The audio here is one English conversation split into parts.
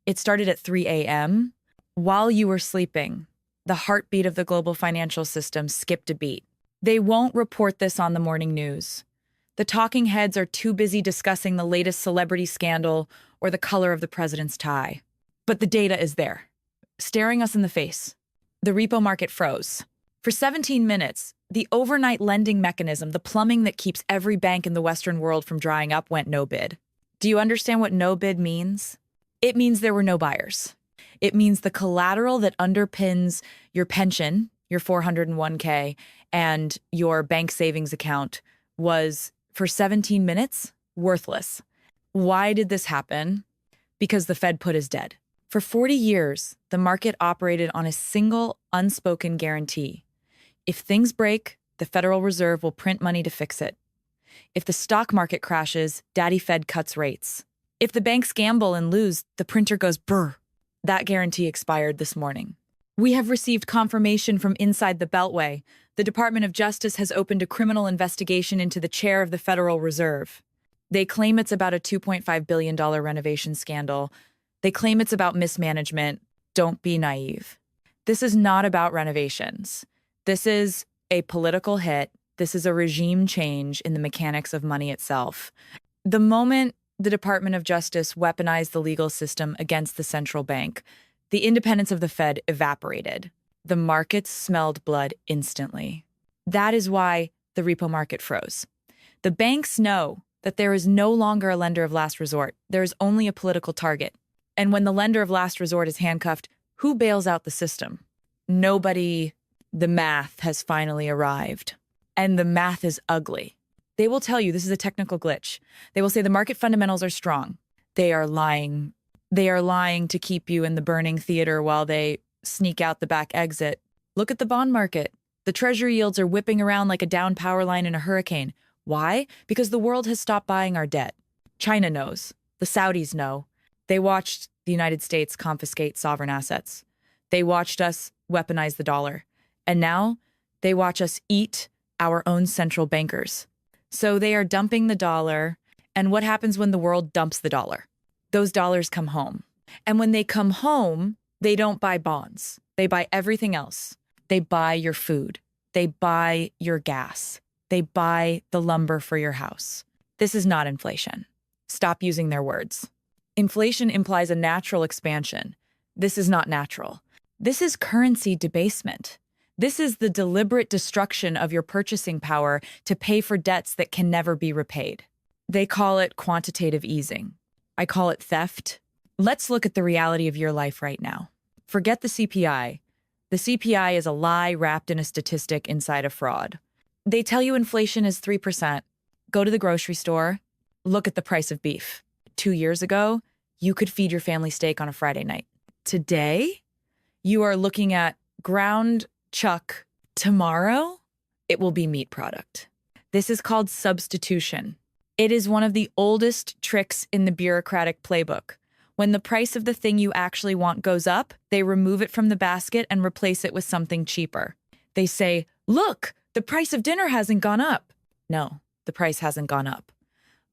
It started at 3 a.m. While you were sleeping, the heartbeat of the global financial system skipped a beat. They won't report this on the morning news. The talking heads are too busy discussing the latest celebrity scandal or the color of the president's tie. But the data is there, staring us in the face. The repo market froze. For 17 minutes, the overnight lending mechanism, the plumbing that keeps every bank in the Western world from drying up, went no bid. Do you understand what no bid means? It means there were no buyers. It means the collateral that underpins your pension, your 401k, and your bank savings account was, for 17 minutes, worthless. Why did this happen? Because the Fed put is dead. For 40 years, the market operated on a single unspoken guarantee. If things break, the Federal Reserve will print money to fix it. If the stock market crashes, Daddy Fed cuts rates. If the banks gamble and lose, the printer goes brr. That guarantee expired this morning. We have received confirmation from inside the Beltway. The Department of Justice has opened a criminal investigation into the chair of the Federal Reserve. They claim it's about a $2.5 billion renovation scandal. They claim it's about mismanagement. Don't be naive. This is not about renovations. This is a political hit. This is a regime change in the mechanics of money itself. The moment the Department of Justice weaponized the legal system against the central bank, the independence of the Fed evaporated. The markets smelled blood instantly. That is why the repo market froze. The banks know that there is no longer a lender of last resort. There is only a political target. And when the lender of last resort is handcuffed, who bails out the system? Nobody. The math has finally arrived. And the math is ugly. They will tell you this is a technical glitch. They will say the market fundamentals are strong. They are lying. They are lying to keep you in the burning theater while they sneak out the back exit. Look at the bond market. The treasury yields are whipping around like a down power line in a hurricane. Why? Because the world has stopped buying our debt. China knows. The Saudis know. They watched the United States confiscate sovereign assets. They watched us weaponize the dollar. And now they watch us eat our own central bankers. So they are dumping the dollar. And what happens when the world dumps the dollar? Those dollars come home. And when they come home, they don't buy bonds. They buy everything else. They buy your food. They buy your gas. They buy the lumber for your house. This is not inflation. Stop using their words. Inflation implies a natural expansion. This is not natural. This is currency debasement. This is the deliberate destruction of your purchasing power to pay for debts that can never be repaid. They call it quantitative easing. I call it theft. Let's look at the reality of your life right now. Forget the CPI. The CPI is a lie wrapped in a statistic inside a fraud. They tell you inflation is 3%. Go to the grocery store. Look at the price of beef. 2 years ago, you could feed your family steak on a Friday night. Today, you are looking at ground chuck. Tomorrow, it will be meat product. This is called substitution. It is one of the oldest tricks in the bureaucratic playbook. When the price of the thing you actually want goes up, they remove it from the basket and replace it with something cheaper. They say, look, the price of dinner hasn't gone up. No, the price hasn't gone up.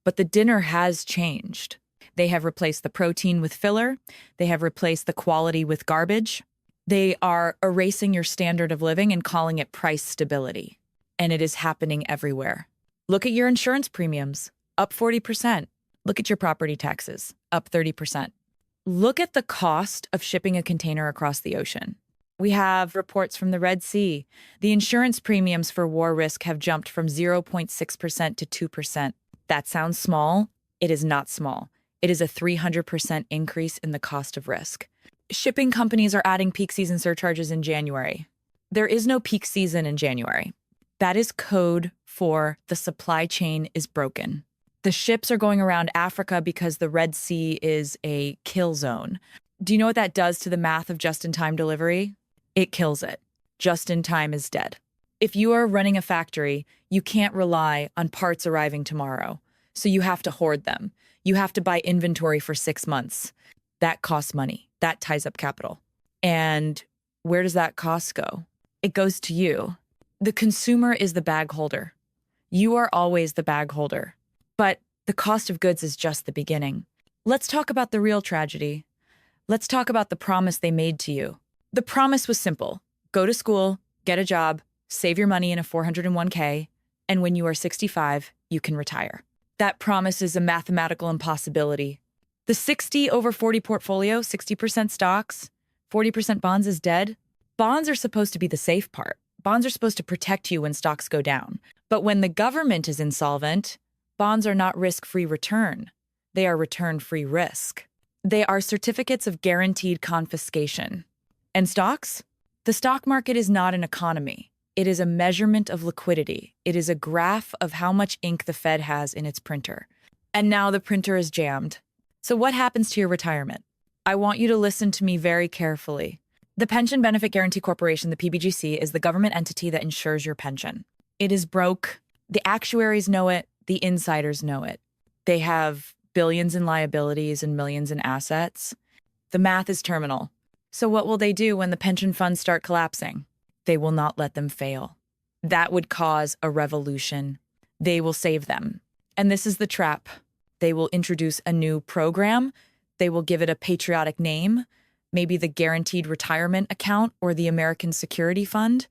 But the dinner has changed. They have replaced the protein with filler. They have replaced the quality with garbage. They are erasing your standard of living and calling it price stability. And it is happening everywhere. Look at your insurance premiums, up 40%. Look at your property taxes, up 30%. Look at the cost of shipping a container across the ocean. We have reports from the Red Sea. The insurance premiums for war risk have jumped from 0.6% to 2%. That sounds small. It is not small. It is a 300% increase in the cost of risk. Shipping companies are adding peak season surcharges in January. There is no peak season in January. That is code for the supply chain is broken. The ships are going around Africa because the Red Sea is a kill zone. Do you know what that does to the math of just-in-time delivery? It kills it. Just-in-time is dead. If you are running a factory, you can't rely on parts arriving tomorrow. So you have to hoard them. You have to buy inventory for 6 months. That costs money. That ties up capital. And where does that cost go? It goes to you. The consumer is the bag holder. You are always the bag holder. But the cost of goods is just the beginning. Let's talk about the real tragedy. Let's talk about the promise they made to you. The promise was simple. Go to school, get a job, save your money in a 401k, and when you are 65, you can retire. That promise is a mathematical impossibility. The 60 over 40 portfolio, 60% stocks, 40% bonds is dead. Bonds are supposed to be the safe part. Bonds are supposed to protect you when stocks go down. But when the government is insolvent, bonds are not risk-free return. They are return-free risk. They are certificates of guaranteed confiscation. And stocks? The stock market is not an economy. It is a measurement of liquidity. It is a graph of how much ink the Fed has in its printer. And now the printer is jammed. So what happens to your retirement? I want you to listen to me very carefully. The Pension Benefit Guaranty Corporation, the PBGC, is the government entity that insures your pension. It is broke. The actuaries know it. The insiders know it. They have billions in liabilities and millions in assets. The math is terminal. So what will they do when the pension funds start collapsing? They will not let them fail. That would cause a revolution. They will save them. And this is the trap. They will introduce a new program. They will give it a patriotic name, maybe the Guaranteed Retirement Account or the American Security Fund.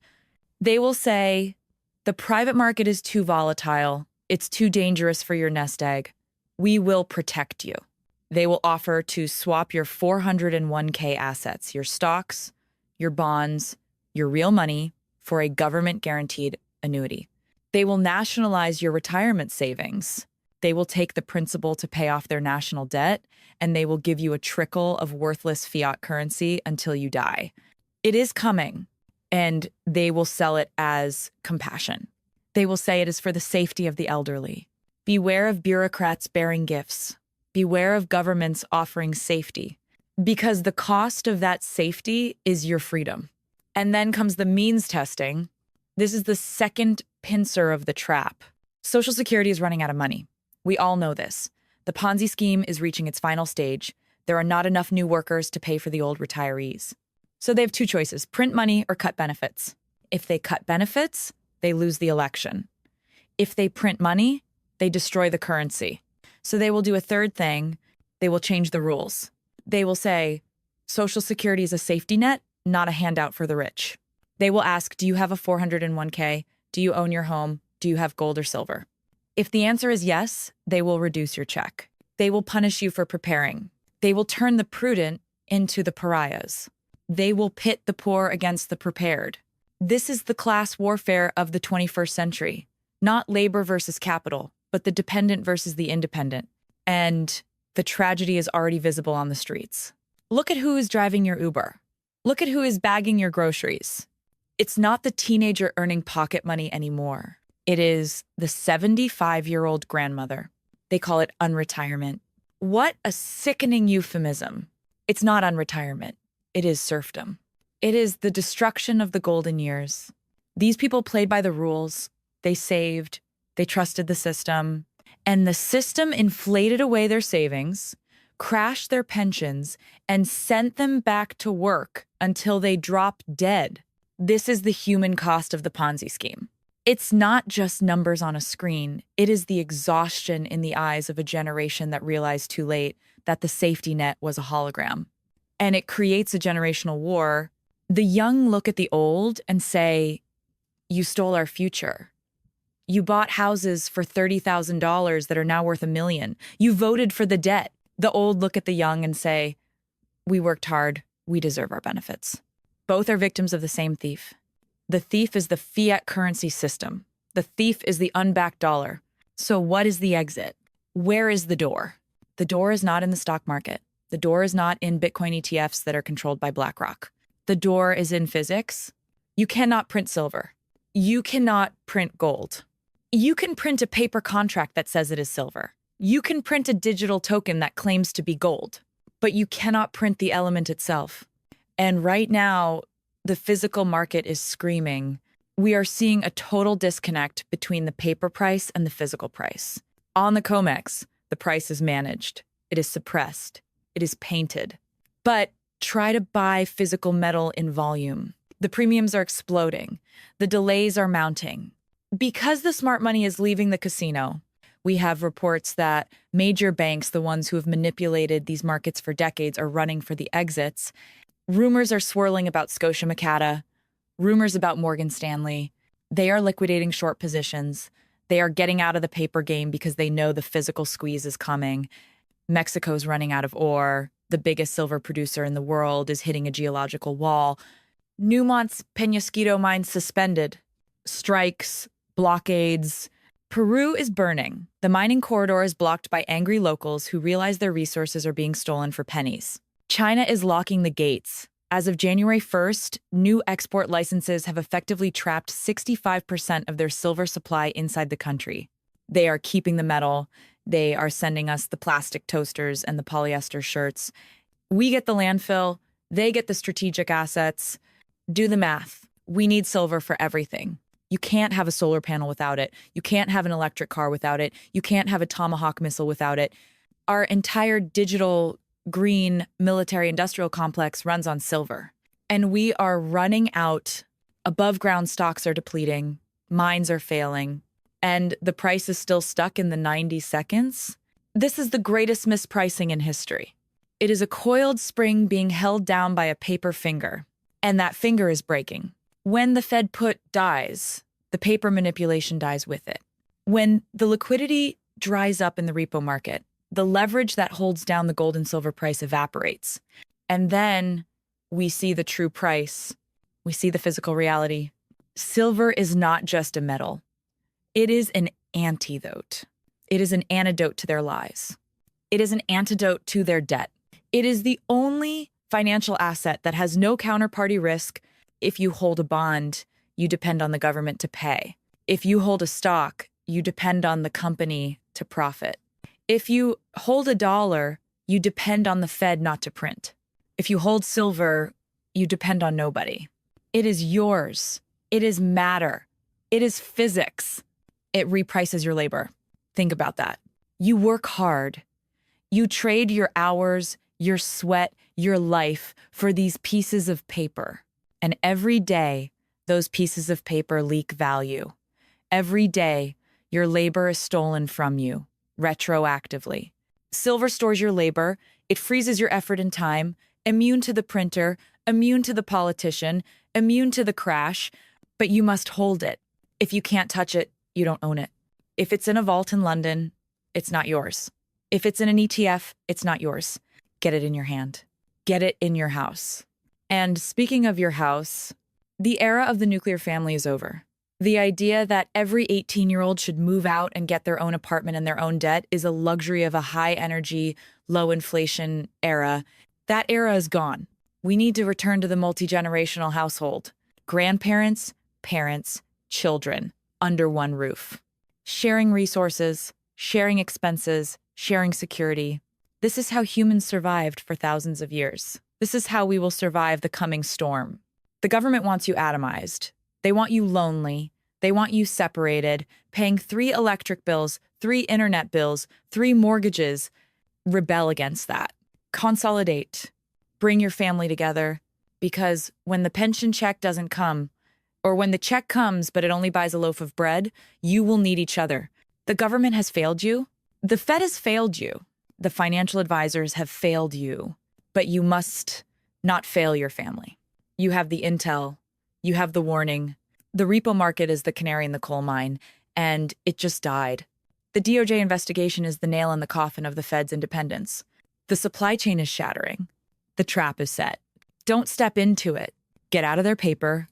They will say, the private market is too volatile. It's too dangerous for your nest egg. We will protect you. They will offer to swap your 401k assets, your stocks, your bonds, your real money for a government-guaranteed annuity. They will nationalize your retirement savings. They will take the principal to pay off their national debt, and they will give you a trickle of worthless fiat currency until you die. It is coming, and they will sell it as compassion. They will say it is for the safety of the elderly. Beware of bureaucrats bearing gifts. Beware of governments offering safety, because the cost of that safety is your freedom. And then comes the means testing. This is the second pincer of the trap. Social Security is running out of money. We all know this. The Ponzi scheme is reaching its final stage. There are not enough new workers to pay for the old retirees. So they have two choices, print money or cut benefits. If they cut benefits, they lose the election. If they print money, they destroy the currency. So they will do a third thing. They will change the rules. They will say, Social Security is a safety net, not a handout for the rich. They will ask, do you have a 401k? Do you own your home? Do you have gold or silver? If the answer is yes, they will reduce your check. They will punish you for preparing. They will turn the prudent into the pariahs. They will pit the poor against the prepared. This is the class warfare of the 21st century, not labor versus capital, but the dependent versus the independent. And the tragedy is already visible on the streets. Look at who is driving your Uber. Look at who is bagging your groceries. It's not the teenager earning pocket money anymore. It is the 75-year-old grandmother. They call it unretirement. What a sickening euphemism. It's not unretirement. It is serfdom. It is the destruction of the golden years. These people played by the rules. They saved. They trusted the system. And the system inflated away their savings, crashed their pensions, and sent them back to work until they dropped dead. This is the human cost of the Ponzi scheme. It's not just numbers on a screen. It is the exhaustion in the eyes of a generation that realized too late that the safety net was a hologram. And it creates a generational war. The young look at the old and say, you stole our future. You bought houses for $30,000 that are now worth $1 million. You voted for the debt. The old look at the young and say, we worked hard. We deserve our benefits. Both are victims of the same thief. The thief is the fiat currency system. The thief is the unbacked dollar. So what is the exit? Where is the door? The door is not in the stock market. The door is not in Bitcoin ETFs that are controlled by BlackRock. The door is in physics. You cannot print silver. You cannot print gold. You can print a paper contract that says it is silver. You can print a digital token that claims to be gold, but you cannot print the element itself. And right now, the physical market is screaming. We are seeing a total disconnect between the paper price and the physical price. On the COMEX, the price is managed. It is suppressed. It is painted. But try to buy physical metal in volume. The premiums are exploding. The delays are mounting. Because the smart money is leaving the casino, We have reports that major banks, the ones who have manipulated these markets for decades, are running for the exits. Rumors are swirling about Scotia Macata, rumors about Morgan Stanley. They are liquidating short positions. They are getting out of the paper game because they know the physical squeeze is coming. Mexico's running out of ore. The biggest silver producer in the world is hitting a geological wall. Newmont's Peñasquito mine suspended. Strikes, blockades. Peru is burning. The mining corridor is blocked by angry locals who realize their resources are being stolen for pennies. China is locking the gates. As of January 1st, new export licenses have effectively trapped 65% of their silver supply inside the country. They are keeping the metal. They are sending us the plastic toasters and the polyester shirts. We get the landfill. They get the strategic assets. Do the math. We need silver for everything. You can't have a solar panel without it. You can't have an electric car without it. You can't have a Tomahawk missile without it. Our entire digital green military industrial complex runs on silver. And we are running out. Above ground stocks are depleting. Mines are failing. And the price is still stuck in the 90 seconds. This is the greatest mispricing in history. It is a coiled spring being held down by a paper finger. And that finger is breaking. When the Fed put dies, the paper manipulation dies with it. When the liquidity dries up in the repo market, the leverage that holds down the gold and silver price evaporates. And then we see the true price. We see the physical reality. Silver is not just a metal. It is an antidote. It is an antidote to their lies. It is an antidote to their debt. It is the only financial asset that has no counterparty risk. If you hold a bond, you depend on the government to pay. If you hold a stock, you depend on the company to profit. If you hold a dollar, you depend on the Fed not to print. If you hold silver, you depend on nobody. It is yours. It is matter. It is physics. It reprices your labor. Think about that. You work hard. You trade your hours, your sweat, your life for these pieces of paper. And every day, those pieces of paper leak value. Every day, your labor is stolen from you. Retroactively. Silver stores your labor. It freezes your effort and time, immune to the printer, immune to the politician, immune to the crash, but you must hold it. If you can't touch it, you don't own it. If it's in a vault in London, it's not yours. If it's in an ETF, it's not yours. Get it in your hand. Get it in your house. And speaking of your house, the era of the nuclear family is over. The idea that every 18-year-old should move out and get their own apartment and their own debt is a luxury of a high-energy, low-inflation era. That era is gone. We need to return to the multi-generational household. Grandparents, parents, children, under one roof. Sharing resources, sharing expenses, sharing security. This is how humans survived for thousands of years. This is how we will survive the coming storm. The government wants you atomized. They want you lonely. They want you separated, paying 3 electric bills, 3 internet bills, 3 mortgages. Rebel against that. Consolidate. Bring your family together. Because when the pension check doesn't come, or when the check comes but it only buys a loaf of bread, you will need each other. The government has failed you. The Fed has failed you. The financial advisors have failed you. But you must not fail your family. You have the intel. You have the warning. The repo market is the canary in the coal mine, and it just died. The DOJ investigation is the nail in the coffin of the Fed's independence. The supply chain is shattering. The trap is set. Don't step into it. Get out of their paper.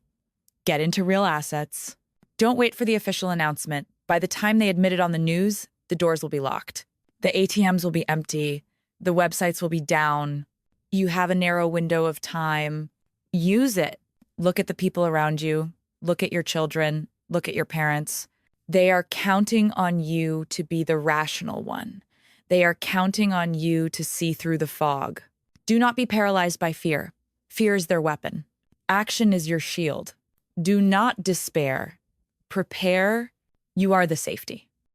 Get into real assets. Don't wait for the official announcement. By the time they admit it on the news, the doors will be locked. The ATMs will be empty. The websites will be down. You have a narrow window of time. Use it. Look at the people around you. Look at your children. Look at your parents. They are counting on you to be the rational one. They are counting on you to see through the fog. Do not be paralyzed by fear. Fear is their weapon. Action is your shield. Do not despair. Prepare. You are the safety.